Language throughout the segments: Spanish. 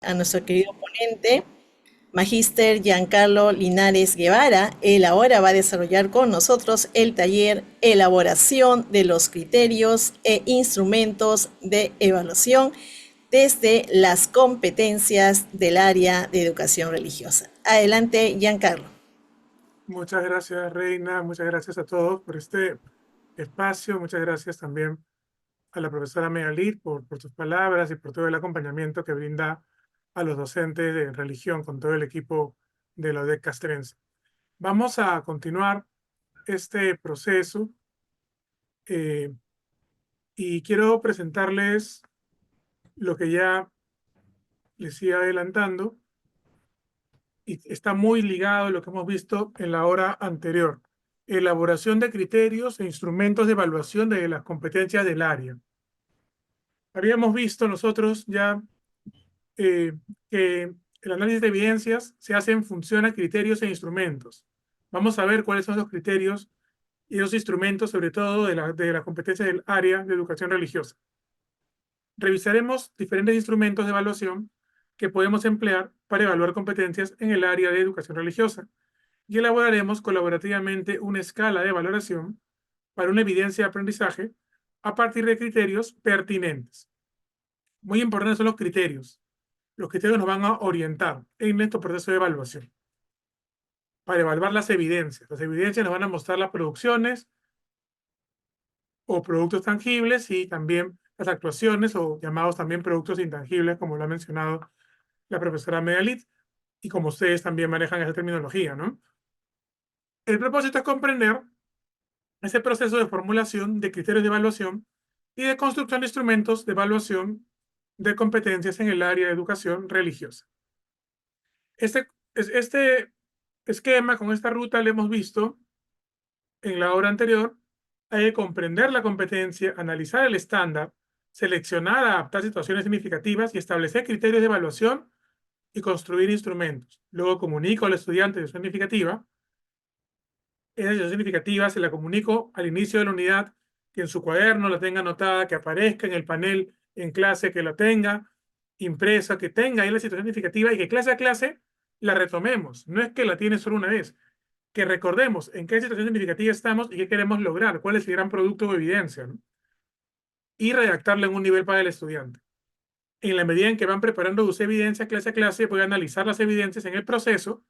a nuestro querido ponente, Magíster Giancarlo Linares Guevara. Él ahora va a desarrollar con nosotros el taller Elaboración de los criterios e instrumentos de evaluación desde las competencias del área de educación religiosa. Adelante, Giancarlo. Muchas gracias, Reina. Muchas gracias a todos por este espacio. Muchas gracias también a la profesora Megalit por sus palabras y por todo el acompañamiento que brinda a los docentes de religión con todo el equipo de la UDEC Castrense. Vamos a continuar este proceso eh, y quiero presentarles lo que ya les iba adelantando y está muy ligado a lo que hemos visto en la hora anterior. Elaboración de criterios e instrumentos de evaluación de las competencias del área. Habíamos visto nosotros ya eh, que el análisis de evidencias se hace en función a criterios e instrumentos. Vamos a ver cuáles son los criterios y los instrumentos, sobre todo de la competencia del área de educación religiosa. Revisaremos diferentes instrumentos de evaluación que podemos emplear para evaluar competencias en el área de educación religiosa y elaboraremos colaborativamente una escala de valoración para una evidencia de aprendizaje a partir de criterios pertinentes. Muy importantes son los criterios. Los criterios nos van a orientar en nuestro proceso de evaluación para evaluar las evidencias. Las evidencias nos van a mostrar las producciones o productos tangibles y también las actuaciones o llamados también productos intangibles, como lo ha mencionado la profesora Megalit y como ustedes también manejan esa terminología, ¿no? El propósito es comprender ese proceso de formulación de criterios de evaluación y de construcción de instrumentos de evaluación de competencias en el área de educación religiosa. Este esquema, con esta ruta, le hemos visto en la hora anterior. Hay que comprender la competencia, analizar el estándar, seleccionar, adaptar situaciones significativas y establecer criterios de evaluación y construir instrumentos. Luego comunico al estudiante de situación significativa. Esa situación significativa se la comunico al inicio de la unidad, que en su cuaderno la tenga anotada, que aparezca en el panel en clase, que la tenga impresa, que tenga ahí la situación significativa y que clase a clase la retomemos. No es que la tiene solo una vez, que recordemos en qué situación significativa estamos y qué queremos lograr, cuál es el gran producto o evidencia, ¿no? Y redactarla en un nivel para el estudiante. En la medida en que van preparando sus evidencias clase a clase, voy a analizar las evidencias en el proceso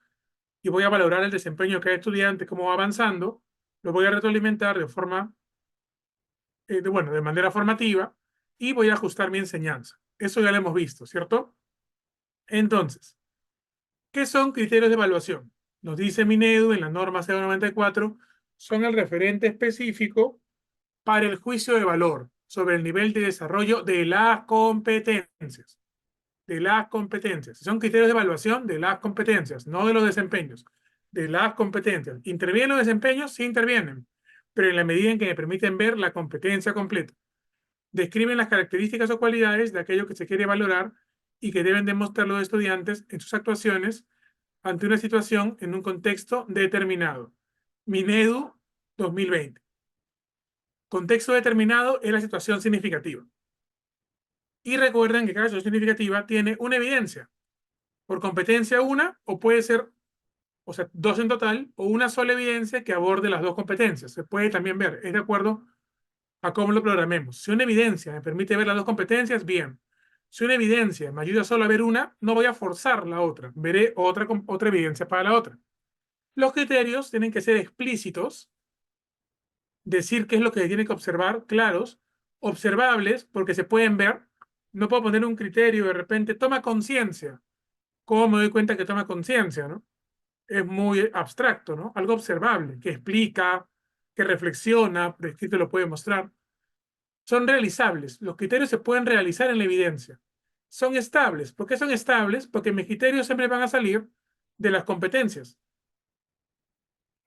y voy a valorar el desempeño de cada estudiante, cómo va avanzando, lo voy a retroalimentar de forma, de manera formativa y voy a ajustar mi enseñanza. Eso ya lo hemos visto, ¿cierto? Entonces, ¿qué son criterios de evaluación? Nos dice Minedu en la norma 094, son el referente específico para el juicio de valor sobre el nivel de desarrollo de las competencias. De las competencias. Son criterios de evaluación de las competencias, no de los desempeños. De las competencias. ¿Intervienen los desempeños? Sí intervienen, pero en la medida en que me permiten ver la competencia completa. Describen las características o cualidades de aquello que se quiere valorar y que deben demostrar los estudiantes en sus actuaciones ante una situación en un contexto determinado. Minedu 2020. Contexto determinado es la situación significativa. Y recuerden que cada situación significativa tiene una evidencia. Por competencia una, o puede ser, o sea, dos en total, o una sola evidencia que aborde las dos competencias. Se puede también ver, es de acuerdo a cómo lo programemos. Si una evidencia me permite ver las dos competencias, bien. Si una evidencia me ayuda solo a ver una, no voy a forzar la otra. Veré otra evidencia para la otra. Los criterios tienen que ser explícitos, decir qué es lo que tiene que observar, claros, observables, porque se pueden ver. No puedo poner un criterio de repente, toma conciencia. ¿Cómo me doy cuenta que toma conciencia, no? Es muy abstracto, ¿no? Algo observable, que explica, que reflexiona, por escrito lo puede mostrar. Son realizables. Los criterios se pueden realizar en la evidencia. Son estables. ¿Por qué son estables? Porque mis criterios siempre van a salir de las competencias.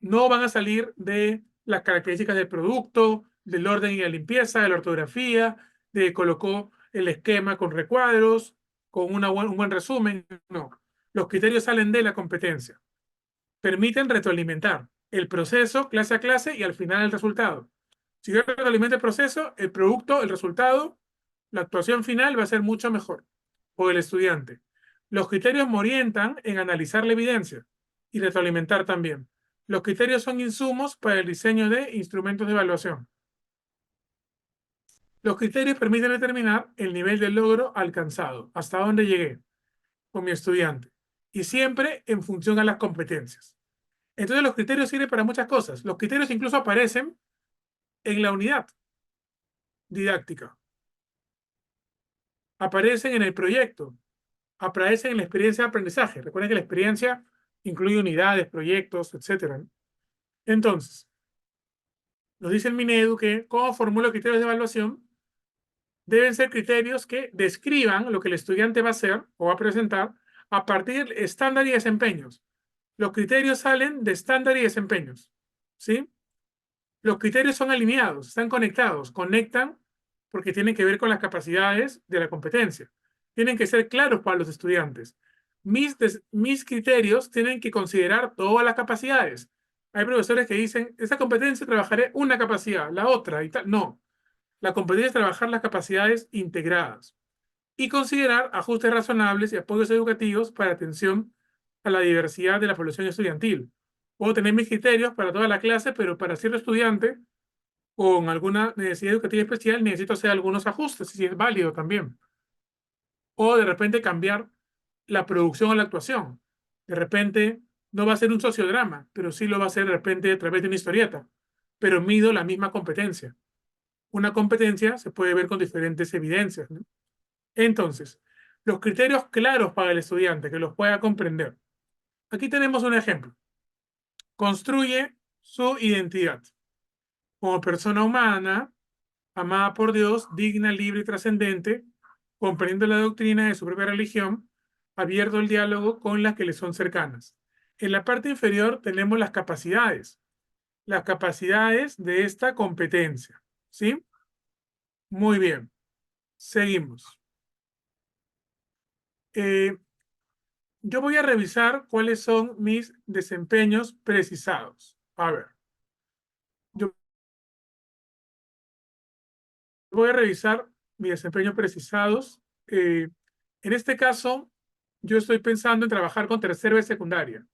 No van a salir de las características del producto, del orden y la limpieza, de la ortografía, de colocó el esquema con recuadros, con un buen resumen. No. Los criterios salen de la competencia. Permiten retroalimentar el proceso clase a clase y al final el resultado. Si yo retroalimento el proceso, el producto, el resultado, la actuación final va a ser mucho mejor por el estudiante. Los criterios me orientan en analizar la evidencia y retroalimentar también. Los criterios son insumos para el diseño de instrumentos de evaluación. Los criterios permiten determinar el nivel de logro alcanzado, hasta dónde llegué con mi estudiante, y siempre en función a las competencias. Entonces los criterios sirven para muchas cosas. Los criterios incluso aparecen en la unidad didáctica, aparecen en el proyecto, aparecen en la experiencia de aprendizaje. Recuerden que la experiencia incluye unidades, proyectos, etc. Entonces, nos dice el Minedu que cómo formulo criterios de evaluación deben ser criterios que describan lo que el estudiante va a hacer o va a presentar a partir de estándar y desempeños. Los criterios salen de estándar y desempeños, ¿sí? Los criterios son alineados, están conectados, conectan porque tienen que ver con las capacidades de la competencia. Tienen que ser claros para los estudiantes. Mis criterios tienen que considerar todas las capacidades. Hay profesores que dicen, esa competencia trabajaré una capacidad, la otra y tal. No, la competencia es trabajar las capacidades integradas y considerar ajustes razonables y apoyos educativos para atención a la diversidad de la población estudiantil. Puedo tener mis criterios para toda la clase, pero para cierto estudiante con alguna necesidad educativa especial necesito hacer algunos ajustes, si es válido también. O de repente cambiar la producción o la actuación. De repente no va a ser un sociodrama, pero sí lo va a hacer de repente a través de una historieta, pero mido la misma competencia. Una competencia se puede ver con diferentes evidencias, ¿no? Entonces, los criterios claros para el estudiante que los pueda comprender. Aquí tenemos un ejemplo. Construye su identidad como persona humana, amada por Dios, digna, libre y trascendente, comprendiendo la doctrina de su propia religión, abierto al diálogo con las que le son cercanas. En la parte inferior tenemos las capacidades de esta competencia, ¿sí? Muy bien, seguimos. Yo voy a revisar cuáles son mis desempeños precisados. A ver, yo voy a revisar mis desempeños precisados. En este caso, yo estoy pensando en trabajar con tercero de secundaria.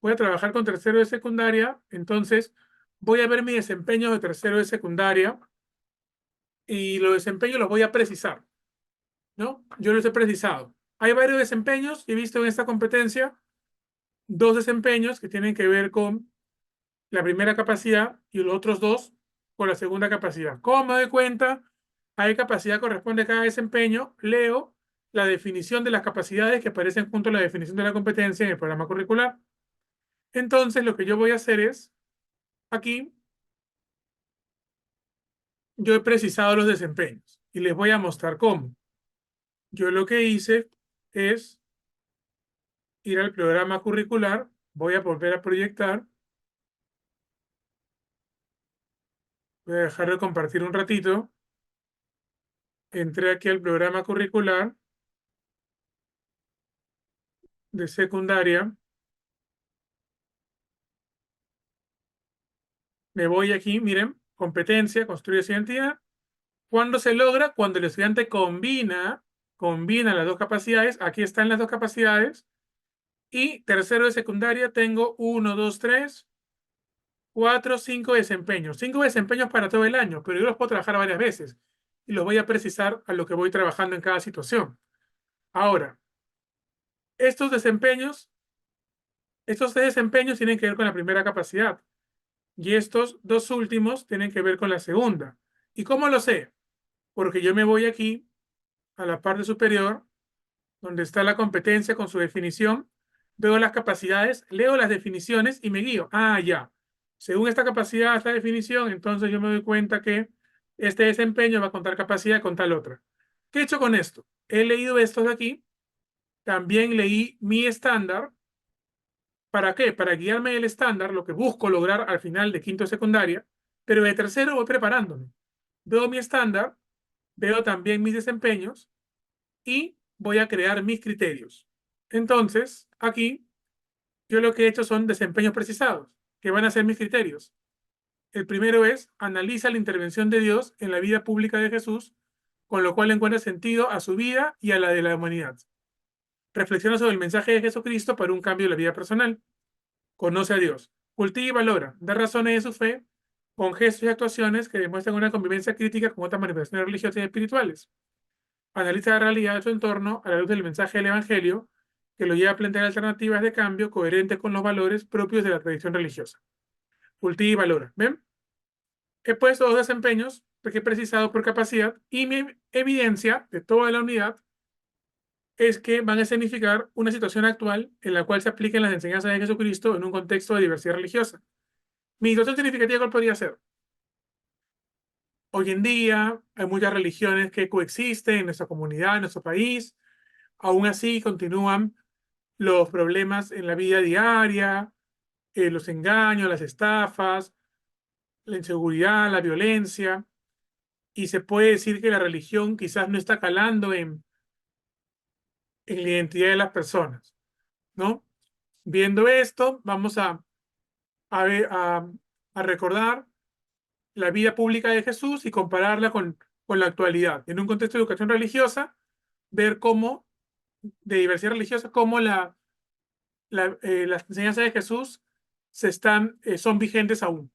Voy a trabajar con tercero de secundaria, entonces voy a ver mi desempeño de tercero de secundaria y los desempeños los voy a precisar, ¿no? Yo los he precisado. Hay varios desempeños, he visto en esta competencia dos desempeños que tienen que ver con la primera capacidad y los otros dos con la segunda capacidad. ¿Cómo me doy cuenta a qué capacidad corresponde cada desempeño? Leo la definición de las capacidades que aparecen junto a la definición de la competencia en el programa curricular. Entonces, lo que yo voy a hacer es, aquí, yo he precisado los desempeños y les voy a mostrar cómo. Yo lo que hice es ir al programa curricular, voy a volver a proyectar, voy a dejar de compartir un ratito, entré aquí al programa curricular de secundaria, me voy aquí, miren, competencia, construye su identidad. ¿Cuándo se logra? Cuando el estudiante combina las dos capacidades, aquí están las dos capacidades, y tercero de secundaria tengo 1, 2, 3, 4, 5 desempeños. 5 desempeños para todo el año, pero yo los puedo trabajar varias veces y los voy a precisar a lo que voy trabajando en cada situación. Ahora, estos tres desempeños tienen que ver con la primera capacidad y estos dos últimos tienen que ver con la segunda. ¿Y cómo lo sé? Porque yo me voy aquí a la parte superior, donde está la competencia con su definición, veo las capacidades, leo las definiciones y me guío. Ah, ya. Según esta capacidad, esta definición, entonces yo me doy cuenta que este desempeño va a contar capacidad con tal otra. ¿Qué he hecho con esto? He leído estos de aquí, también leí mi estándar. ¿Para qué? Para guiarme el estándar, lo que busco lograr al final de quinto de secundaria, pero de tercero voy preparándome. Veo mi estándar, veo también mis desempeños y voy a crear mis criterios. Entonces, aquí yo lo que he hecho son desempeños precisados, que van a ser mis criterios. El primero es, analiza la intervención de Dios en la vida pública de Jesús, con lo cual encuentra sentido a su vida y a la de la humanidad. Reflexiona sobre el mensaje de Jesucristo para un cambio de la vida personal. Conoce a Dios. Cultiva y valora. Da razones de su fe con gestos y actuaciones que demuestran una convivencia crítica con otras manifestaciones religiosas y espirituales. Analiza la realidad de su entorno a la luz del mensaje del Evangelio, que lo lleva a plantear alternativas de cambio coherentes con los valores propios de la tradición religiosa. Cultiva y valora. ¿Ven? He puesto dos desempeños que he precisado por capacidad y mi evidencia de toda la unidad es que van a significar una situación actual en la cual se apliquen las enseñanzas de Jesucristo en un contexto de diversidad religiosa. Mi situación significativa, ¿cuál podría ser? Hoy en día hay muchas religiones que coexisten en nuestra comunidad, en nuestro país. Aún así continúan los problemas en la vida diaria, los engaños, las estafas, la inseguridad, la violencia. Y se puede decir que la religión quizás no está calando en la identidad de las personas, ¿no? Viendo esto, vamos a recordar la vida pública de Jesús y compararla con la actualidad. En un contexto de educación religiosa, ver cómo, de diversidad religiosa, cómo las enseñanzas de Jesús son vigentes aún.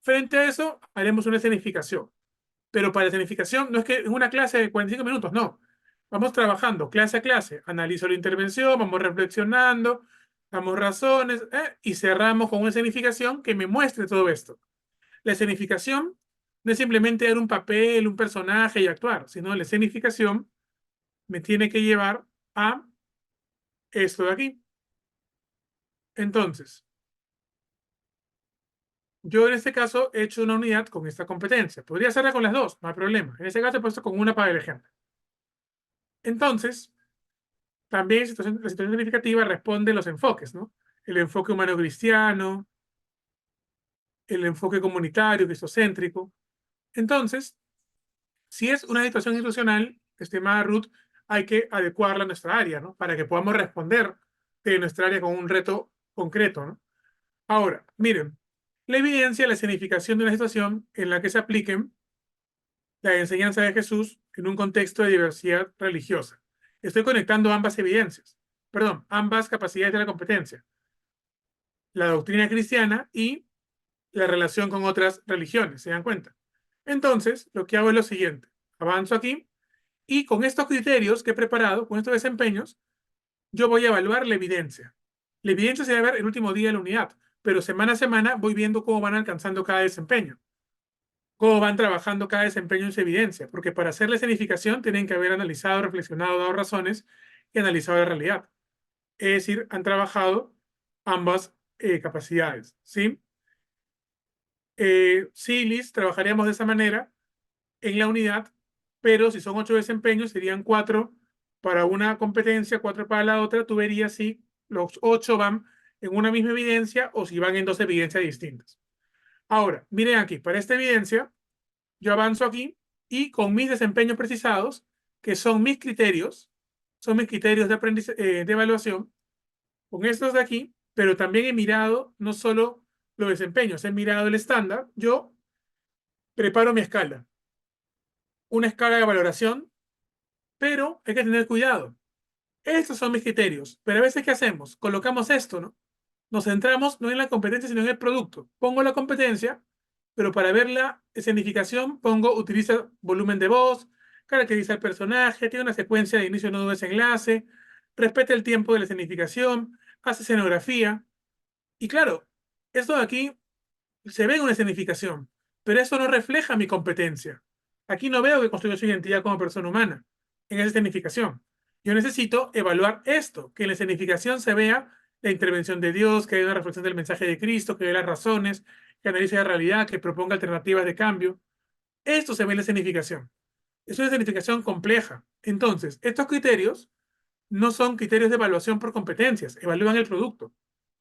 Frente a eso, haremos una escenificación. Pero para la escenificación no es que en una clase de 45 minutos, no. Vamos trabajando clase a clase. Analizo la intervención, vamos reflexionando, damos razones y cerramos con una escenificación que me muestre todo esto. La escenificación no es simplemente dar un papel, un personaje y actuar, sino la escenificación me tiene que llevar a esto de aquí. Entonces, yo en este caso he hecho una unidad con esta competencia. Podría hacerla con las dos, no hay problema. En este caso he puesto con una para el ejemplo. Entonces, también la situación significativa responde a los enfoques, ¿no? El enfoque humano cristiano, el enfoque comunitario, cristocéntrico. Entonces, si es una situación institucional, estimada Ruth, hay que adecuarla a nuestra área, ¿no? Para que podamos responder de nuestra área con un reto concreto, ¿no? Ahora, miren, la evidencia, la significación de una situación en la que se apliquen la enseñanza de Jesús en un contexto de diversidad religiosa. Estoy conectando ambas evidencias, perdón, ambas capacidades de la competencia, la doctrina cristiana y la relación con otras religiones, ¿se dan cuenta? Entonces, lo que hago es lo siguiente, avanzo aquí y con estos criterios que he preparado, con estos desempeños, yo voy a evaluar la evidencia. La evidencia se va a ver el último día de la unidad, pero semana a semana voy viendo cómo van alcanzando cada desempeño, cómo van trabajando cada desempeño en su evidencia, porque para hacer la escenificación tienen que haber analizado, reflexionado, dado razones y analizado la realidad. Es decir, han trabajado ambas capacidades, ¿sí? Sí, Liz, trabajaríamos de esa manera en la unidad, pero si son 8 desempeños, serían 4 para una competencia, 4 para la otra. Tú verías si los 8 van en una misma evidencia o si van en dos evidencias distintas. Ahora, miren aquí, para esta evidencia, yo avanzo aquí y con mis desempeños precisados, que son mis criterios de de evaluación, con estos de aquí, pero también he mirado no solo los desempeños, he mirado el estándar, yo preparo mi escala, una escala de valoración, pero hay que tener cuidado. Estos son mis criterios, pero a veces, ¿qué hacemos? Colocamos esto, ¿no? Nos centramos no en la competencia, sino en el producto. Pongo la competencia, pero para ver la escenificación, utiliza volumen de voz, caracteriza el personaje, tiene una secuencia de inicio, nudo, desenlace, respeta el tiempo de la escenificación, hace escenografía. Y claro, esto de aquí se ve en una escenificación, pero eso no refleja mi competencia. Aquí no veo que construya su identidad como persona humana en esa escenificación. Yo necesito evaluar esto, que en la escenificación se vea la intervención de Dios, que haya una reflexión del mensaje de Cristo, que vea las razones, que analice la realidad, que proponga alternativas de cambio. Esto se ve en la escenificación. Es una escenificación compleja. Entonces, estos criterios no son criterios de evaluación por competencias, evalúan el producto,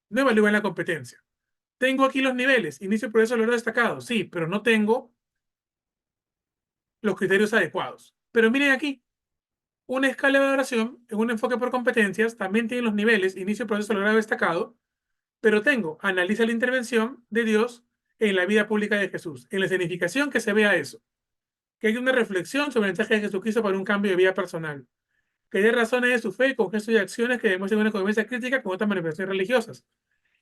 no evalúan la competencia. Tengo aquí los niveles, inicio, progreso, logro destacado, sí, pero no tengo los criterios adecuados. Pero miren aquí, una escala de valoración en un enfoque por competencias también tiene los niveles, inicio, proceso, logrado, destacado, pero tengo, analiza la intervención de Dios en la vida pública de Jesús, en la escenificación que se vea eso, que hay una reflexión sobre el mensaje de Jesucristo para un cambio de vida personal. que dé razones de su fe con gestos y acciones que demuestren una convivencia crítica con otras manifestaciones religiosas.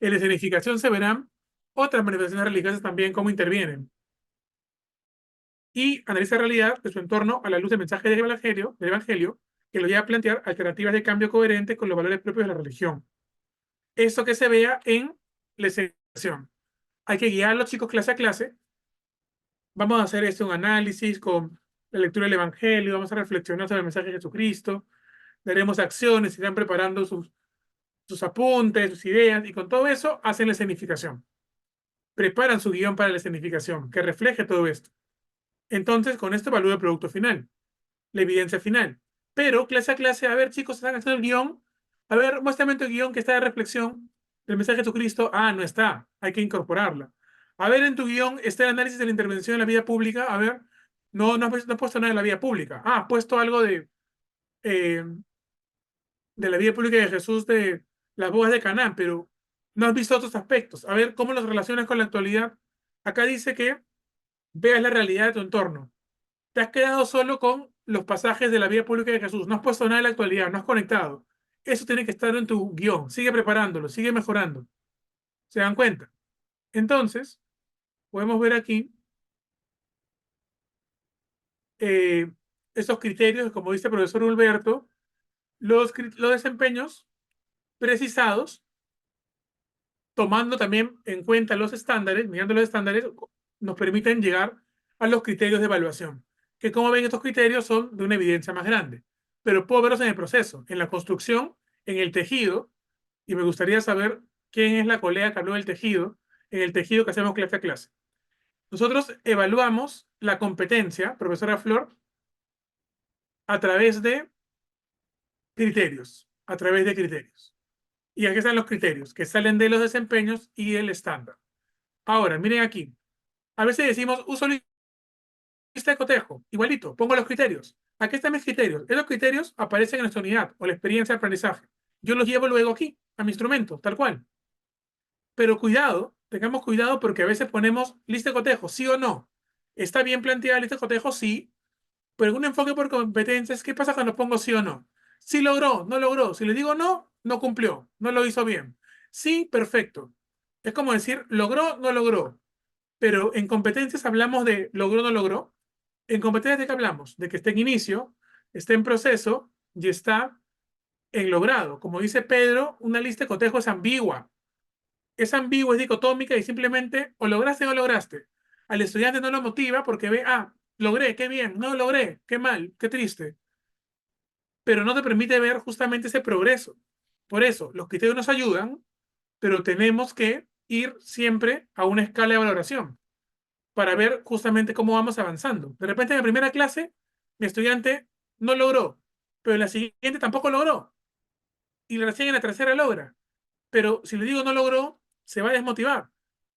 En la escenificación se verán otras manifestaciones religiosas también cómo intervienen. Y analiza la realidad de su entorno a la luz del mensaje del evangelio que lo lleva a plantear alternativas de cambio coherente con los valores propios de la religión. Esto que se vea en la escenificación. Hay que guiar a los chicos clase a clase. Vamos a hacer un análisis con la lectura del evangelio, vamos a reflexionar sobre el mensaje de Jesucristo, daremos acciones, irán preparando sus apuntes, sus ideas, y con todo eso hacen la escenificación. Preparan su guión para la escenificación, que refleje todo esto. Entonces, con esto evalúa el producto final, la evidencia final. Pero clase a clase, a ver, chicos, están haciendo el guión. A ver, muéstrame tu guión que está de reflexión del mensaje de Jesucristo. Ah, no está, hay que incorporarla. A ver, en tu guión está el análisis de la intervención en la vida pública. A ver, no has puesto nada de la vida pública. Ah, has puesto algo eh, de la vida pública de Jesús de las bodas de Canaán, pero no has visto otros aspectos. A ver, ¿cómo los relacionas con la actualidad? Acá dice que veas la realidad de tu entorno. Te has quedado solo con los pasajes de la vida pública de Jesús. No has puesto nada de la actualidad, no has conectado. Eso tiene que estar en tu guión. Sigue preparándolo, sigue mejorando. ¿Se dan cuenta? Entonces, podemos ver aquí eh, esos criterios, como dice el profesor Hulberto, los desempeños precisados, tomando también en cuenta los estándares, mirando los estándares, nos permiten llegar a los criterios de evaluación, que como ven estos criterios son de una evidencia más grande, pero puedo verlos en el proceso, en la construcción, en el tejido, y me gustaría saber quién es la colega que habló del tejido, en el tejido que hacemos clase a clase. Nosotros evaluamos la competencia, profesora Flor, a través de criterios, a través de criterios. Y aquí están los criterios que salen de los desempeños y el estándar. Ahora, miren aquí. A veces decimos, uso lista de cotejo. Igualito, pongo los criterios. Aquí están mis criterios. Esos criterios aparecen en nuestra unidad o la experiencia de aprendizaje. Yo los llevo luego aquí, a mi instrumento, tal cual. Pero cuidado, tengamos cuidado porque a veces ponemos lista de cotejo, sí o no. ¿Está bien planteada la lista de cotejo? Sí. Pero un enfoque por competencias, ¿qué pasa cuando pongo sí o no? Sí logró, no logró. Si le digo no, no cumplió, no lo hizo bien. Sí, perfecto. Es como decir, logró, no logró. Pero en competencias hablamos de logró, no logró. En competencias de qué hablamos? De que está en inicio, está en proceso y está en logrado. Como dice Pedro, una lista de cotejo es ambigua. Es ambigua, es dicotómica y simplemente o lograste o no lograste. Al estudiante no lo motiva porque ve, ah, logré, qué bien, no logré, qué mal, qué triste. Pero no te permite ver justamente ese progreso. Por eso, los criterios nos ayudan, pero tenemos que ir siempre a una escala de valoración para ver justamente cómo vamos avanzando. De repente en la primera clase, mi estudiante no logró, pero en la siguiente tampoco logró, y recién en la tercera logra. Pero si le digo no logró, se va a desmotivar.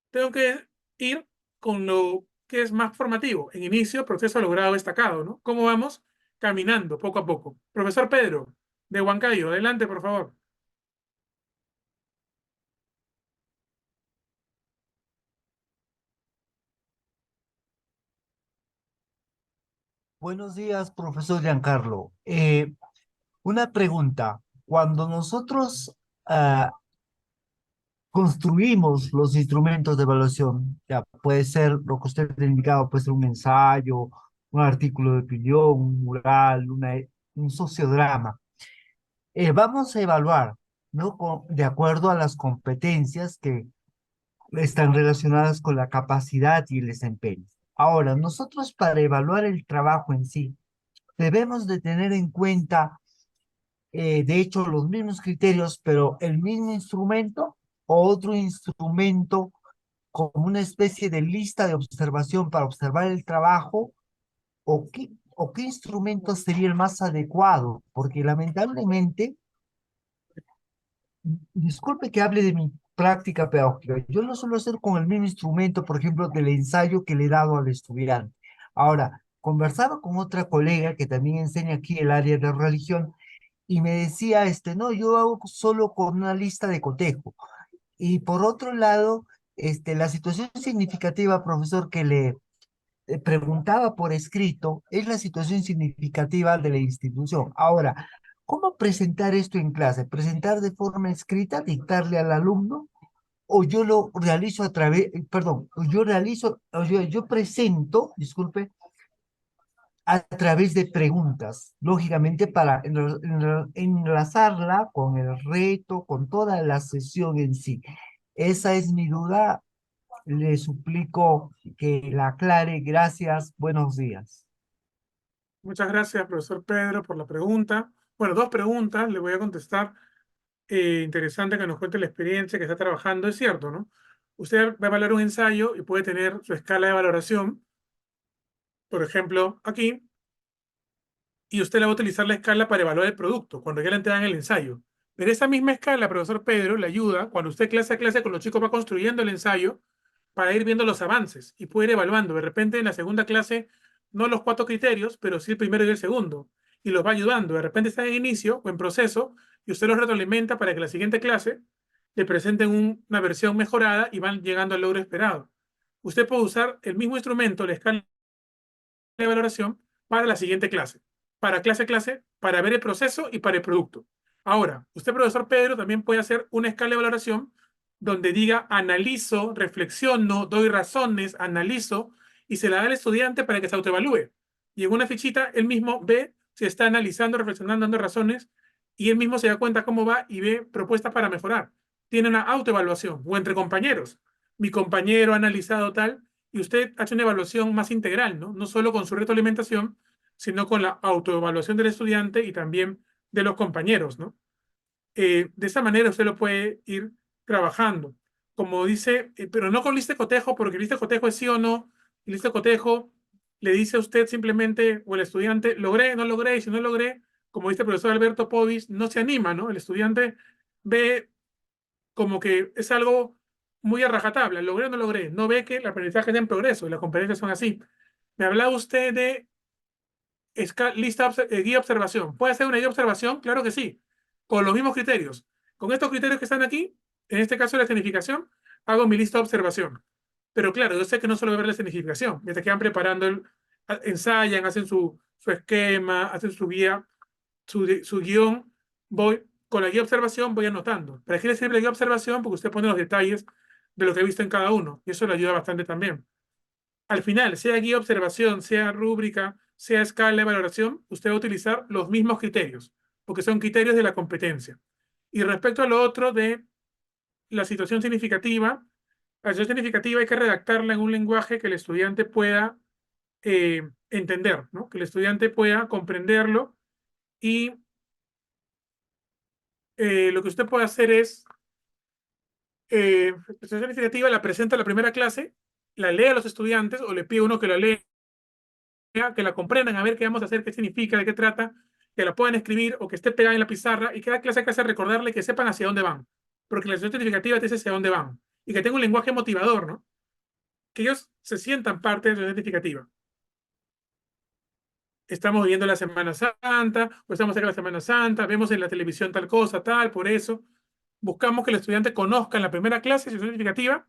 Tengo que ir con lo que es más formativo. En inicio, proceso logrado destacado, ¿no? ¿Cómo vamos? Caminando poco a poco. Profesor Pedro, de Huancayo, adelante, por favor. Buenos días, profesor Giancarlo. Una pregunta. Cuando nosotros construimos los instrumentos de evaluación, ya puede ser lo que usted ha indicado, puede ser un ensayo, un artículo de opinión, un mural, un sociodrama, vamos a evaluar, ¿no? De acuerdo a las competencias que están relacionadas con la capacidad y el desempeño. Ahora, nosotros para evaluar el trabajo en sí, debemos de tener en cuenta, de hecho, los mismos criterios, pero el mismo instrumento o otro instrumento como una especie de lista de observación para observar el trabajo o qué instrumento sería el más adecuado, porque lamentablemente, disculpe que hable de mi práctica pedagógica, yo lo suelo hacer con el mismo instrumento, por ejemplo, del ensayo que le he dado al estudiante. Ahora, conversaba con otra colega que también enseña aquí el área de religión y me decía, no, yo hago solo con una lista de cotejo. Y por otro lado, la situación significativa, profesor, que le preguntaba por escrito, es la situación significativa de la institución. Ahora, ¿Cómo presentar esto en clase? ¿Presentar de forma escrita, dictarle al alumno? ¿O yo lo realizo a través, perdón, o yo realizo, o yo presento, disculpe, a través de preguntas, lógicamente para enlazarla con el reto, con toda la sesión en sí? Esa es mi duda. Le suplico que la aclare. Gracias. Buenos días. Muchas gracias, profesor Pedro, por la pregunta. Bueno, dos preguntas, le voy a contestar. Interesante que nos cuente la experiencia que está trabajando. Es cierto, ¿no? Usted va a evaluar un ensayo y puede tener su escala de valoración, por ejemplo, aquí, y usted la va a utilizar la escala para evaluar el producto, cuando ya le entregan el ensayo. Pero esa misma escala, profesor Pedro, le ayuda cuando usted clase a clase con los chicos va construyendo el ensayo para ir viendo los avances y puede ir evaluando. De repente en la segunda clase, no los 4 criterios, pero sí el primero y el segundo, y los va ayudando. De repente está en inicio o en proceso y usted los retroalimenta para que la siguiente clase le presenten una versión mejorada y van llegando al logro esperado. Usted puede usar el mismo instrumento, la escala de valoración, para la siguiente clase, para clase a clase, para ver el proceso y para el producto. Ahora, usted, profesor Pedro, también puede hacer una escala de valoración donde diga analizo, reflexiono, doy razones, analizo, y se la da al estudiante para que se autoevalúe. Y en una fichita, él mismo ve si está analizando, reflexionando, dando razones, y él mismo se da cuenta cómo va y ve propuestas para mejorar. Tiene una autoevaluación, o entre compañeros. Mi compañero ha analizado tal, y usted ha hecho una evaluación más integral, ¿no? No solo con su retroalimentación, sino con la autoevaluación del estudiante y también de los compañeros, ¿no? De esa manera usted lo puede ir trabajando. Como dice, pero no con lista de cotejo, porque lista de cotejo es sí o no. Y lista de cotejo le dice a usted simplemente, o el estudiante, logré, no logré, y si no logré, como dice el profesor Alberto Povis, no se anima, ¿no? El estudiante ve como que es algo muy a rajatabla, logré o no logré, no ve que el aprendizaje está en progreso y las competencias son así. Me hablaba usted de guía de observación. ¿Puede hacer una guía de observación? Claro que sí, con los mismos criterios. Con estos criterios que están aquí, en este caso la escenificación, hago mi lista de observación. Pero claro, yo sé que no solo voy a ver la escenificación, mientras que van preparando, ensayan, hacen su esquema, hacen su guía, su guión, voy con la guía de observación, voy anotando. ¿Para qué le sirve la guía de observación? Porque usted pone los detalles de lo que he visto en cada uno, y eso le ayuda bastante también. Al final, sea guía de observación, sea rúbrica, sea escala de valoración, usted va a utilizar los mismos criterios, porque son criterios de la competencia. Y respecto a lo otro de la situación significativa hay que redactarla en un lenguaje que el estudiante pueda entender, ¿no? Que el estudiante pueda comprenderlo y lo que usted puede hacer es, la situación significativa la presenta en la primera clase, la lee a los estudiantes o le pide a uno que la lea, que la comprendan, a ver qué vamos a hacer, qué significa, de qué trata, que la puedan escribir o que esté pegada en la pizarra y cada clase hay que hacer recordarle que sepan hacia dónde van, porque la situación significativa te dice hacia dónde van y que tenga un lenguaje motivador, ¿no? Que ellos se sientan parte de la situación significativa. Estamos viviendo la Semana Santa, o estamos cerca de la Semana Santa, vemos en la televisión tal cosa, tal, por eso buscamos que el estudiante conozca en la primera clase situación significativa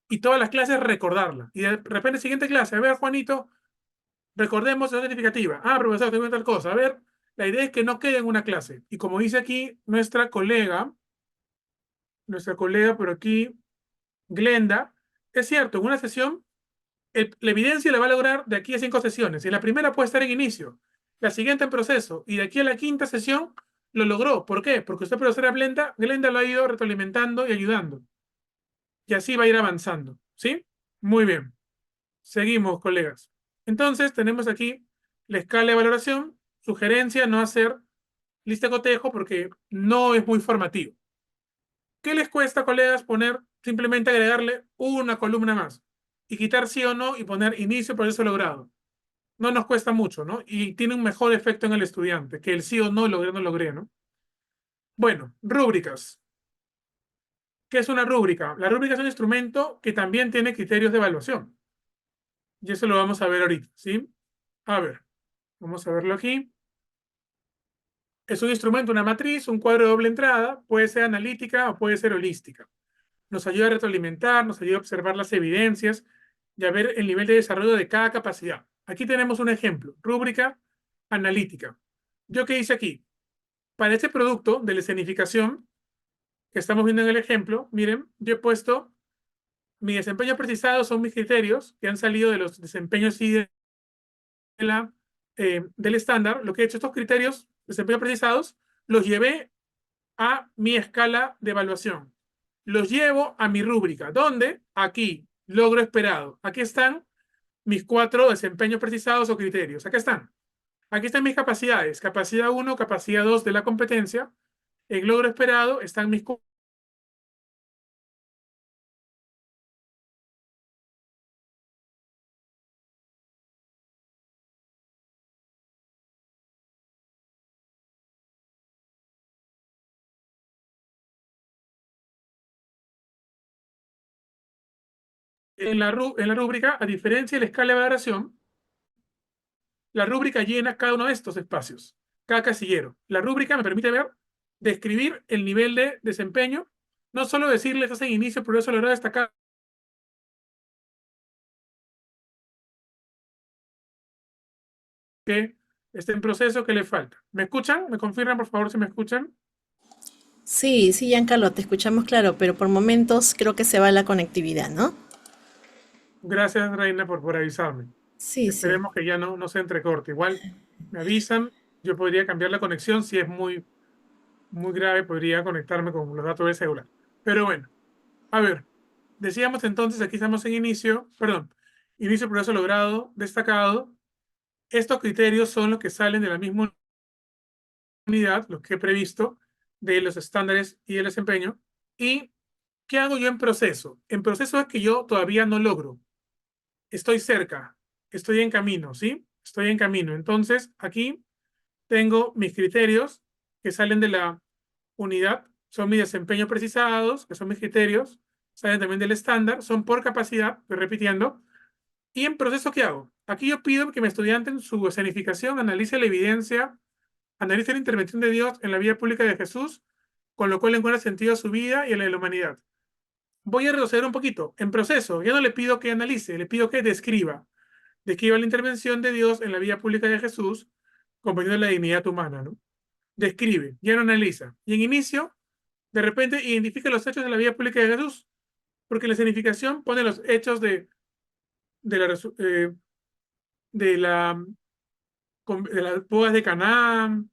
y todas las clases recordarla. Y de repente, siguiente clase, a ver, Juanito, recordemos la significativa. Ah, profesor, tengo tal cosa. A ver, la idea es que no quede en una clase. Y como dice aquí nuestra colega por aquí, Glenda, es cierto, en una sesión, la evidencia la va a lograr de aquí a 5 sesiones. Y la primera puede estar en inicio, la siguiente en proceso, y de aquí a la quinta sesión lo logró. ¿Por qué? Porque usted, profesora Glenda lo ha ido retroalimentando y ayudando. Y así va a ir avanzando. ¿Sí? Muy bien. Seguimos, colegas. Entonces, tenemos aquí la escala de valoración. Sugerencia, no hacer lista de cotejo porque no es muy formativo. ¿Qué les cuesta, colegas, poner, simplemente agregarle una columna más y quitar sí o no y poner inicio proceso logrado? No nos cuesta mucho, ¿no? Y tiene un mejor efecto en el estudiante que el sí o no logré, no logré, ¿no? Bueno, rúbricas. ¿Qué es una rúbrica? La rúbrica es un instrumento que también tiene criterios de evaluación. Y eso lo vamos a ver ahorita, ¿sí? A ver, vamos a verlo aquí. Es un instrumento, una matriz, un cuadro de doble entrada, puede ser analítica o puede ser holística. Nos ayuda a retroalimentar, nos ayuda a observar las evidencias y a ver el nivel de desarrollo de cada capacidad. Aquí tenemos un ejemplo, rúbrica analítica. ¿Yo qué hice aquí? para este producto de la escenificación que estamos viendo en el ejemplo, miren, yo he puesto mi desempeño precisado, son mis criterios que han salido de los desempeños y del estándar. Lo que he hecho, estos criterios, desempeño precisados, los llevé a mi escala de evaluación. Los llevo a mi rúbrica. ¿Dónde? Aquí, logro esperado. Aquí están mis 4 desempeños precisados o criterios. Aquí están. Aquí están mis capacidades. Capacidad 1, capacidad 2 de la competencia. En logro esperado están mis en la rúbrica, a diferencia de la escala de valoración, la rúbrica llena cada uno de estos espacios, cada casillero. La rúbrica me permite ver, describir el nivel de desempeño, no solo decirles estás en inicio, progreso logrado destacar que está en proceso, que le falta. ¿Me escuchan? ¿Me confirman, por favor, si me escuchan? Sí, sí, Giancarlo, te escuchamos claro, pero por momentos creo que se va la conectividad, ¿no? Gracias, Reina, por avisarme. Sí, sí. Esperemos que ya no se entrecorte. Igual me avisan, yo podría cambiar la conexión. Si es muy grave, podría conectarme con los datos de celular. Pero bueno, a ver, decíamos entonces, aquí estamos en inicio, perdón, inicio progreso logrado, destacado. Estos criterios son los que salen de la misma unidad, los que he previsto, de los estándares y el desempeño. ¿Y qué hago yo en proceso? En proceso es que yo todavía no logro. Estoy cerca, estoy en camino, ¿sí? Estoy en camino. Entonces, aquí tengo mis criterios que salen de la unidad, son mis desempeños precisados, que son mis criterios, salen también del estándar, son por capacidad, estoy repitiendo. ¿Y en proceso qué hago? Aquí yo pido que mi estudiante en su escenificación analice la evidencia, analice la intervención de Dios en la vida pública de Jesús, con lo cual encuentra sentido a su vida y a la de la humanidad. Voy a retroceder un poquito. En proceso, ya no le pido que analice, le pido que describa la intervención de Dios en la vida pública de Jesús, comprendiendo la dignidad humana, ¿no? Describe, ya no analiza. Y en inicio, de repente, identifica los hechos de la vida pública de Jesús, porque la escenificación pone los hechos de, la, de, la, de las bodas de Caná,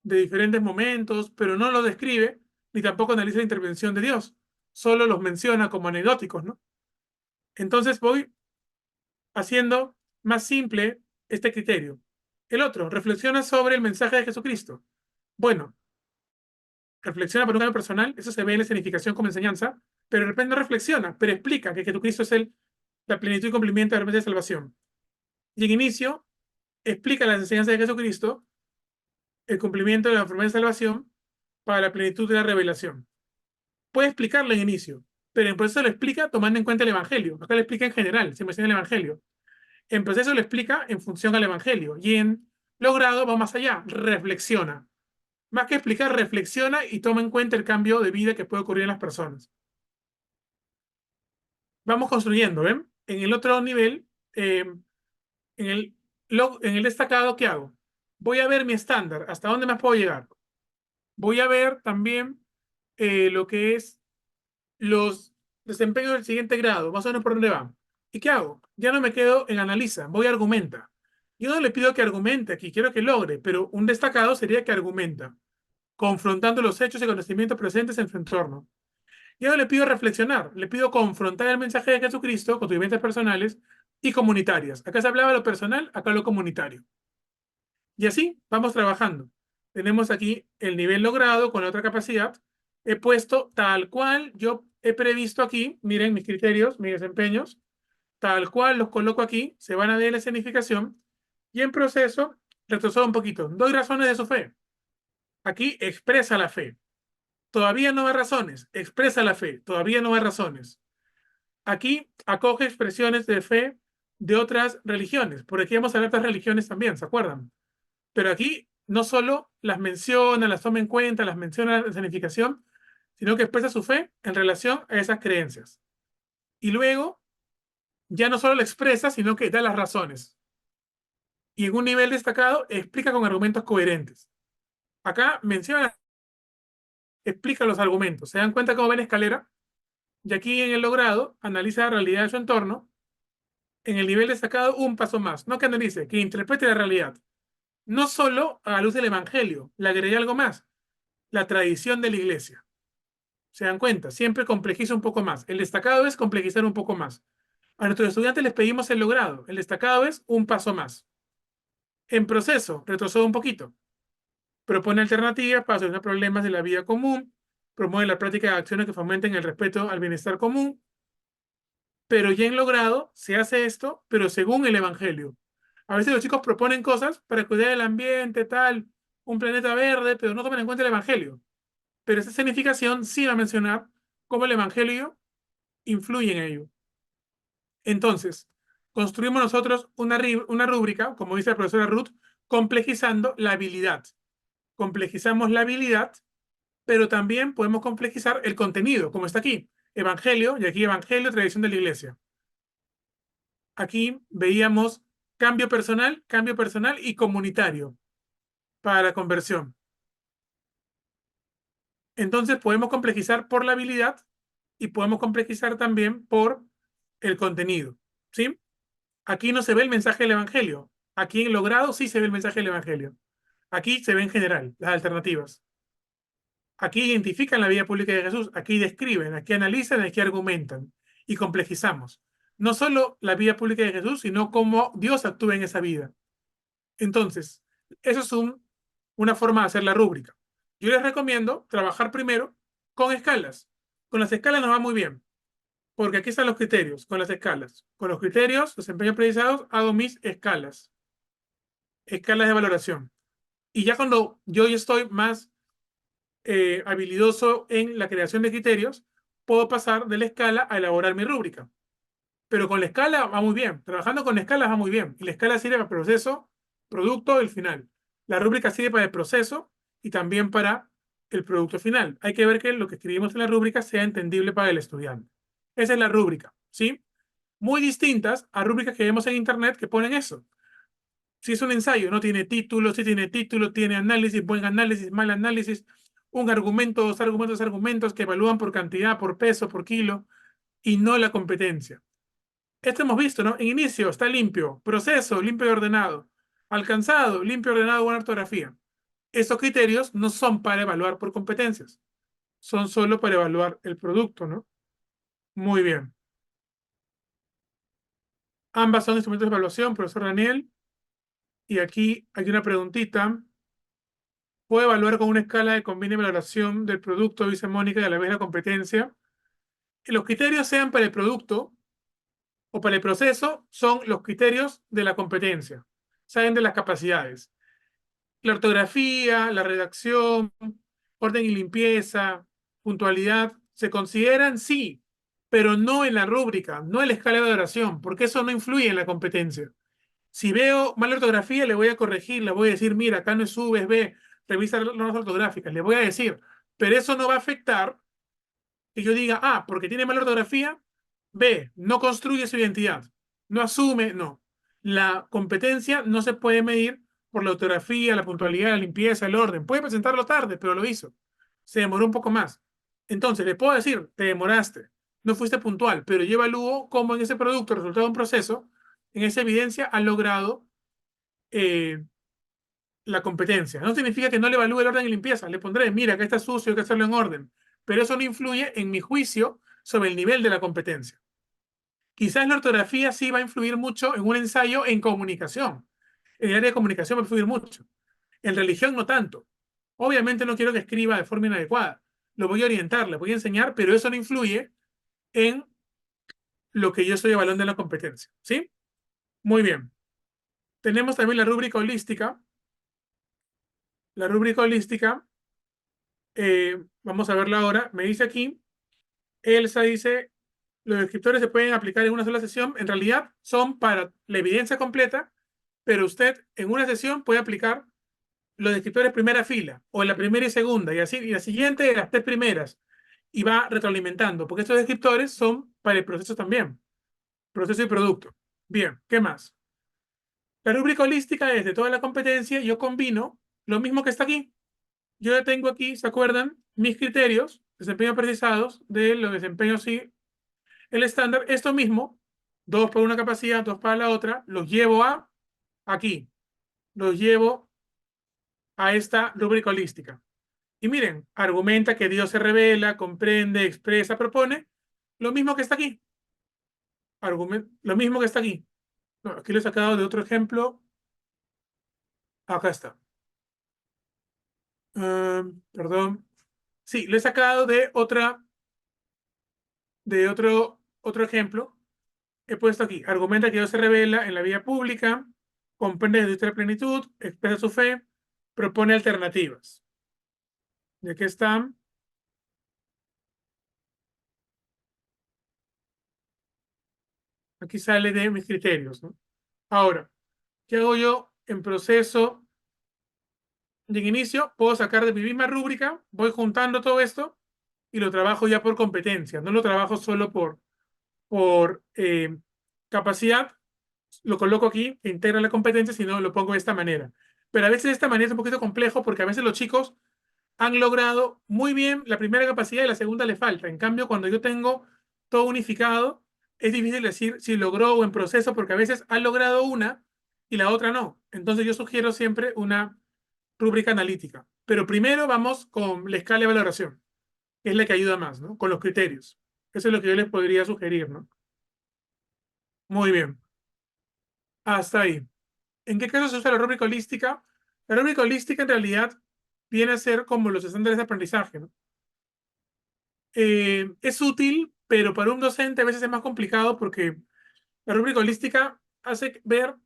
de diferentes momentos, pero no los describe, ni tampoco analiza la intervención de Dios. Solo los menciona como anecdóticos, ¿no? Entonces voy haciendo más simple este criterio. El otro, reflexiona sobre el mensaje de Jesucristo. Bueno, reflexiona por un cambio personal, eso se ve en la escenificación como enseñanza, pero de repente no reflexiona, pero explica que Jesucristo es la plenitud y cumplimiento de la promesa de salvación. Y en inicio, explica las enseñanzas de Jesucristo, el cumplimiento de la promesa de salvación para la plenitud de la revelación. Puede explicarlo en inicio, pero en proceso lo explica tomando en cuenta el Evangelio. Acá lo explica en general, se menciona el Evangelio. En proceso lo explica en función al Evangelio. Y en logrado va más allá, reflexiona. Más que explicar, reflexiona y toma en cuenta el cambio de vida que puede ocurrir en las personas. Vamos construyendo, ¿ven? En el otro nivel, en el destacado, ¿qué hago? Voy a ver mi estándar, hasta dónde más puedo llegar. Voy a ver también lo que es los desempeños del siguiente grado, más o menos por dónde van. ¿Y qué hago? Ya no me quedo en analiza, voy a argumenta. Yo no le pido que argumente aquí, quiero que logre, pero un destacado sería que argumenta, confrontando los hechos y conocimientos presentes en su entorno. Yo no le pido reflexionar, le pido confrontar el mensaje de Jesucristo con tus vivencias personales y comunitarias. Acá se hablaba de lo personal, acá lo comunitario. Y así vamos trabajando. Tenemos aquí el nivel logrado con la otra capacidad. He puesto tal cual yo he previsto aquí, miren mis criterios, mis desempeños, tal cual los coloco aquí, se van a ver la escenificación y en proceso retrocedo un poquito. Doy razones de su fe. Aquí expresa la fe. Todavía no hay razones. Expresa la fe. Todavía no hay razones. Aquí acoge expresiones de fe de otras religiones. Por aquí vamos a ver otras religiones también, ¿se acuerdan? Pero aquí no solo las menciona, las toma en cuenta, las menciona en la escenificación, sino que expresa su fe en relación a esas creencias. Y luego, ya no solo la expresa, sino que da las razones. Y en un nivel destacado, explica con argumentos coherentes. Acá menciona, explica los argumentos. ¿Se dan cuenta cómo ven escalera? Y aquí en el logrado, analiza la realidad de su entorno. En el nivel destacado, un paso más. No que analice, que interprete la realidad. No solo a la luz del Evangelio, le agregué algo más. La tradición de la iglesia. ¿Se dan cuenta? Siempre complejiza un poco más. El destacado es complejizar un poco más. A nuestros estudiantes les pedimos el logrado. El destacado es un paso más. En proceso, retrocede un poquito. Propone alternativas para solucionar problemas de la vida común. Promueve la práctica de acciones que fomenten el respeto al bienestar común. Pero ya en logrado se hace esto, pero según el Evangelio. A veces los chicos proponen cosas para cuidar el ambiente, tal, un planeta verde, pero no toman en cuenta el Evangelio. Pero esa significación sí va a mencionar cómo el Evangelio influye en ello. Entonces, construimos nosotros una rúbrica, como dice la profesora Ruth, complejizando la habilidad. Complejizamos la habilidad, pero también podemos complejizar el contenido, como está aquí. Evangelio, y aquí Evangelio, tradición de la iglesia. Aquí veíamos cambio personal y comunitario para la conversión. Entonces podemos complejizar por la habilidad y podemos complejizar también por el contenido. ¿Sí? Aquí no se ve el mensaje del Evangelio. Aquí en logrado sí se ve el mensaje del Evangelio. Aquí se ve en general las alternativas. Aquí identifican la vida pública de Jesús. Aquí describen, aquí analizan, aquí argumentan. Y complejizamos. No solo la vida pública de Jesús, sino cómo Dios actúa en esa vida. Entonces, eso es una forma de hacer la rúbrica. Yo les recomiendo trabajar primero con escalas. Con las escalas nos va muy bien, porque aquí están los criterios, con las escalas. Con los criterios, desempeño priorizados, hago mis escalas. Escalas de valoración. Y ya cuando yo estoy más habilidoso en la creación de criterios, puedo pasar de la escala a elaborar mi rúbrica. Pero con la escala va muy bien. Trabajando con la escala va muy bien. Y la escala sirve para el proceso, producto, el final. La rúbrica sirve para el proceso y también para el producto final. Hay que ver que lo que escribimos en la rúbrica sea entendible para el estudiante. Esa es la rúbrica, ¿sí? Muy distintas a rúbricas que vemos en internet que ponen eso. Si es un ensayo, no tiene título, si tiene título, tiene análisis, buen análisis, mal análisis, un argumento, dos argumentos que evalúan por cantidad, por peso, por kilo, y no la competencia. Esto hemos visto, ¿no? En inicio está limpio, proceso, limpio y ordenado, alcanzado, limpio, ordenado, buena ortografía. Estos criterios no son para evaluar por competencias, son solo para evaluar el producto, ¿no? Muy bien. Ambas son instrumentos de evaluación, profesor Daniel. Y aquí hay una preguntita. ¿Puedo evaluar con una escala de combine y valoración del producto, dice Mónica, y a la vez la competencia? Que los criterios sean para el producto o para el proceso son los criterios de la competencia, saben de las capacidades. La ortografía, la redacción, orden y limpieza, puntualidad, se consideran sí, pero no en la rúbrica, no en la escala de valoración, porque eso no influye en la competencia. Si veo mala ortografía, le voy a corregir, le voy a decir, mira, acá no es U, es B, revisa las normas ortográficas, le voy a decir, pero eso no va a afectar que yo diga, ah, porque tiene mala ortografía, B, no construye su identidad, no asume, no. La competencia no se puede medir por la ortografía, la puntualidad, la limpieza, el orden. Puede presentarlo tarde, pero lo hizo. Se demoró un poco más. Entonces, le puedo decir, te demoraste, no fuiste puntual, pero yo evalúo cómo en ese producto, resultado de un proceso, en esa evidencia ha logrado la competencia. No significa que no le evalúe el orden y limpieza. Le pondré, mira, que está sucio, hay que hacerlo en orden. Pero eso no influye en mi juicio sobre el nivel de la competencia. Quizás la ortografía sí va a influir mucho en un ensayo en comunicación. En el área de comunicación va a influir mucho. En religión no tanto. Obviamente no quiero que escriba de forma inadecuada. Lo voy a orientar, le voy a enseñar, pero eso no influye en lo que yo estoy evaluando en la competencia. ¿Sí? Muy bien. Tenemos también la rúbrica holística. La rúbrica holística, vamos a verla ahora. Me dice aquí, Elsa dice, los descriptores se pueden aplicar en una sola sesión. En realidad son para la evidencia completa, pero usted en una sesión puede aplicar los descriptores primera fila, o en la primera y segunda, y así, y la siguiente, las tres primeras, y va retroalimentando, porque estos descriptores son para el proceso también, proceso y producto. Bien, ¿qué más? La rúbrica holística es de toda la competencia, yo combino lo mismo que está aquí. yo ya tengo aquí, ¿se acuerdan? Mis criterios, desempeño precisados de los desempeños y el estándar. Esto mismo, dos para una capacidad, dos para la otra, los llevo a aquí. Los llevo a esta rúbrica holística. Y miren, argumenta que Dios se revela, comprende, expresa, propone lo mismo que está aquí. Lo mismo que está aquí. No, aquí lo he sacado de otro ejemplo. Acá está. Perdón. Sí, lo he sacado de otro ejemplo. He puesto aquí. Argumenta que Dios se revela en la vida pública, comprende desde la plenitud, expresa su fe, propone alternativas. ¿De qué están? Aquí sale de mis criterios, ¿no? Ahora, ¿qué hago yo en proceso de inicio? Puedo sacar de mi misma rúbrica, voy juntando todo esto y lo trabajo ya por competencia. No lo trabajo solo por capacidad, lo coloco aquí, que integra la competencia, sino lo pongo de esta manera. Pero a veces de esta manera es un poquito complejo porque a veces los chicos han logrado muy bien la primera capacidad y la segunda le falta. En cambio, cuando yo tengo todo unificado, es difícil decir si logró o en proceso, porque a veces han logrado una y la otra no. Entonces yo sugiero siempre una rúbrica analítica. Pero primero vamos con la escala de valoración, que es la que ayuda más, ¿no? Con los criterios. Eso es lo que yo les podría sugerir, ¿no? Muy bien. Hasta ahí. ¿En qué caso se usa la rúbrica holística? La rúbrica holística en realidad viene a ser como los estándares de aprendizaje, ¿no? Es útil, pero para un docente a veces es más complicado porque la rúbrica holística hace ver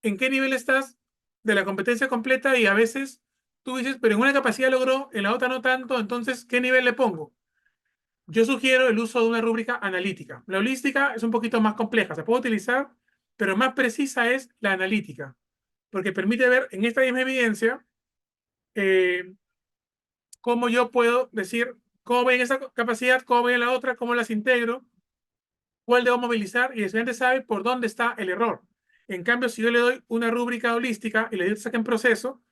en qué nivel estás de la competencia completa y a veces tú dices, pero en una capacidad logró, en la otra no tanto, entonces, ¿qué nivel le pongo? Yo sugiero el uso de una rúbrica analítica. La holística es un poquito más compleja, se puede utilizar, pero más precisa es la analítica, porque permite ver en esta misma evidencia eh, cómo yo puedo decir cómo voy en esa capacidad, cómo voy en la otra, cómo las integro, cuál debo movilizar y el estudiante sabe por dónde está el error. En cambio, si yo le doy una rúbrica holística y le digo que en proceso,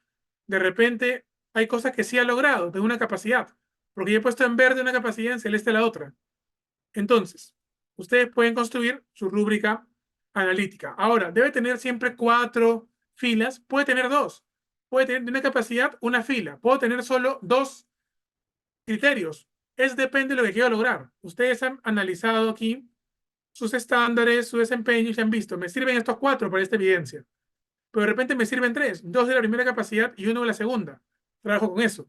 de repente hay cosas que sí ha logrado de una capacidad, porque yo he puesto en verde una capacidad y en celeste la otra. Entonces, ustedes pueden construir su rúbrica analítica. Ahora, debe tener siempre 4 filas, puede tener 2. Puede tener de una capacidad una fila, puedo tener solo 2 criterios. Es depende de lo que quiero lograr. Ustedes han analizado aquí sus estándares, su desempeño y se han visto, me sirven estos 4 para esta evidencia, pero de repente me sirven 3, 2 de la primera capacidad y 1 de la segunda. Trabajo con eso.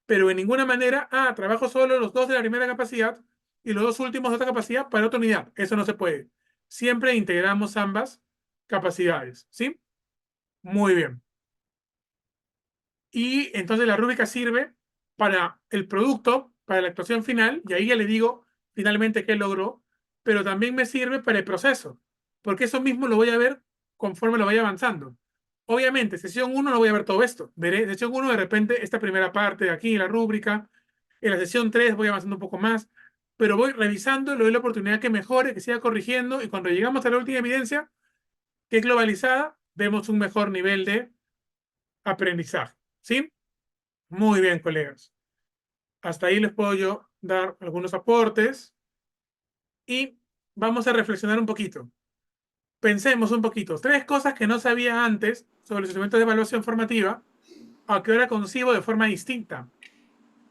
Pero en ninguna manera, trabajo solo los 2 de la primera capacidad y los 2 últimos de otra capacidad para otra unidad. Eso no se puede. Siempre integramos ambas capacidades, ¿sí? Muy bien. Y entonces la rúbrica sirve para el producto, para la actuación final, y ahí ya le digo finalmente qué logró, pero también me sirve para el proceso, porque eso mismo lo voy a ver conforme lo vaya avanzando. Obviamente, sesión 1 no voy a ver todo esto. Veré sesión 1 de repente esta primera parte de aquí, la rúbrica. En la sesión 3 voy avanzando un poco más, pero voy revisando, le doy la oportunidad que mejore, que siga corrigiendo, y cuando llegamos a la última evidencia, que es globalizada, vemos un mejor nivel de aprendizaje. ¿Sí? Muy bien, colegas. Hasta ahí les puedo yo dar algunos aportes y vamos a reflexionar un poquito. Pensemos un poquito. 3 cosas que no sabía antes sobre los instrumentos de evaluación formativa, a que ahora concibo de forma distinta.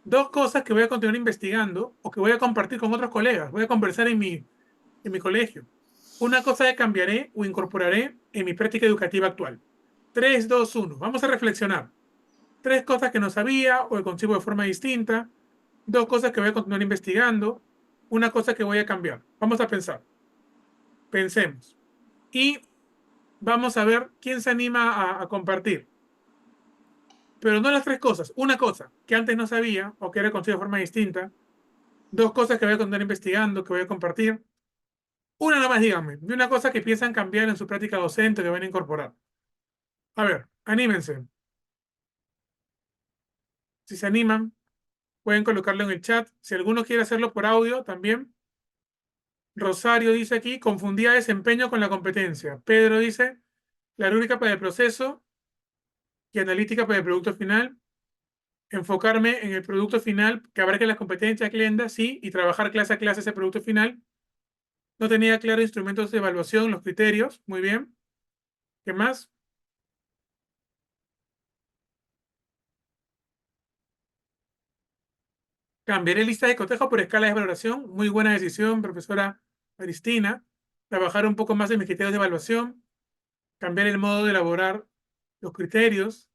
2 cosas que voy a continuar investigando o que voy a compartir con otros colegas. Voy a conversar en mi colegio. Una cosa que cambiaré o incorporaré en mi práctica educativa actual. 3, 2, 1. Vamos a reflexionar. 3 cosas que no sabía o que concibo de forma distinta. 2 cosas que voy a continuar investigando. Una cosa que voy a cambiar. Vamos a pensar. Pensemos. Y vamos a ver quién se anima a compartir. Pero no las 3 cosas. Una cosa que antes no sabía o que era conocido de forma distinta. 2 cosas que voy a continuar investigando, que voy a compartir. Una nada más, díganme. De una cosa que piensan cambiar en su práctica docente que van a incorporar. A ver, anímense. Si se animan, pueden colocarlo en el chat. Si alguno quiere hacerlo por audio también. Rosario dice aquí, confundía desempeño con la competencia. Pedro dice, la rúbrica para el proceso y analítica para el producto final. enfocarme en el producto final, que abarque las competencias clientes, sí, y trabajar clase a clase ese producto final. No tenía claro instrumentos de evaluación, los criterios, muy bien. ¿Qué más? Cambiaré lista de cotejo por escala de valoración. Muy buena decisión, profesora Cristina. Trabajar un poco más en mis criterios de evaluación. Cambiar el modo de elaborar los criterios.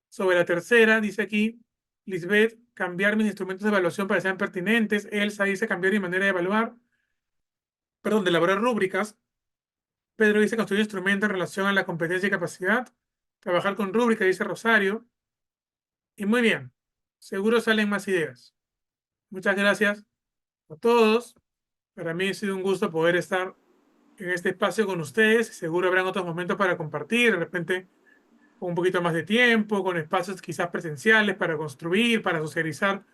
Sobre la tercera, dice aquí, Lisbeth, cambiar mis instrumentos de evaluación para que sean pertinentes. Elsa dice cambiar mi manera de evaluar, perdón, de elaborar rúbricas. Pedro dice construir instrumentos en relación a la competencia y capacidad. Trabajar con rúbricas, dice Rosario. Y muy bien, seguro salen más ideas. Muchas gracias a todos. Para mí ha sido un gusto poder estar en este espacio con ustedes. Seguro habrán otros momentos para compartir, de repente con un poquito más de tiempo, con espacios quizás presenciales para construir, para socializar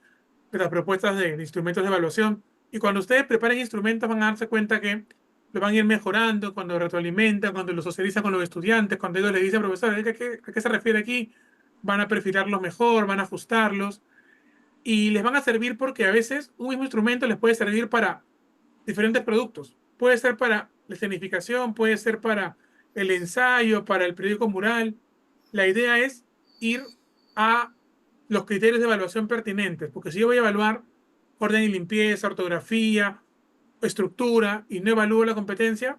las propuestas de instrumentos de evaluación. Y cuando ustedes preparen instrumentos van a darse cuenta que lo van a ir mejorando, cuando retroalimentan, cuando lo socializan con los estudiantes, cuando ellos les dicen, profesor, ¿a qué se refiere aquí? Van a perfilarlos mejor, van a ajustarlos y les van a servir porque a veces un mismo instrumento les puede servir para diferentes productos. Puede ser para la escenificación, puede ser para el ensayo, para el periódico mural. La idea es ir a los criterios de evaluación pertinentes, porque si yo voy a evaluar orden y limpieza, ortografía, estructura y no evalúo la competencia,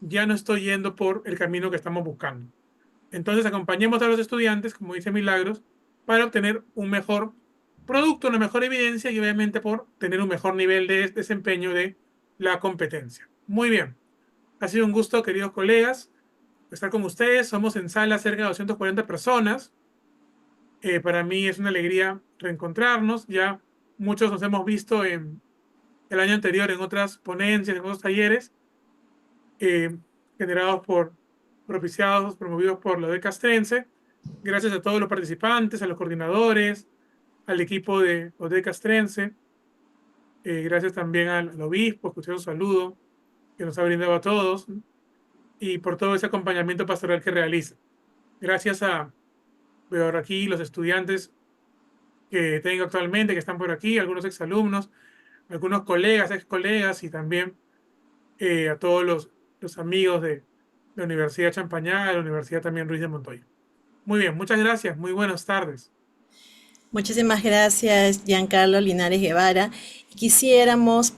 ya no estoy yendo por el camino que estamos buscando. Entonces acompañemos a los estudiantes, como dice Milagros, para obtener un mejor producto, una mejor evidencia y obviamente por tener un mejor nivel de desempeño de la competencia. Muy bien. Ha sido un gusto, queridos colegas, estar con ustedes. Somos en sala cerca de 240 personas. Para mí es una alegría reencontrarnos. Ya muchos nos hemos visto en el año anterior en otras ponencias, en otros talleres, eh, generados propiciados, promovidos por la UDEC Castrense. Gracias a todos los participantes, a los coordinadores, al equipo de UDEC Castrense. Gracias también al obispo, que usted un saludo, que nos ha brindado a todos, y por todo ese acompañamiento pastoral que realiza. Gracias a, veo aquí los estudiantes que tengo actualmente, que están por aquí, algunos exalumnos, algunos colegas, ex colegas, y también a todos los amigos de la Universidad Champañá, de la Universidad también Ruiz de Montoya. Muy bien, muchas gracias, muy buenas tardes. Muchísimas gracias, Giancarlo Linares Guevara. Quisiéramos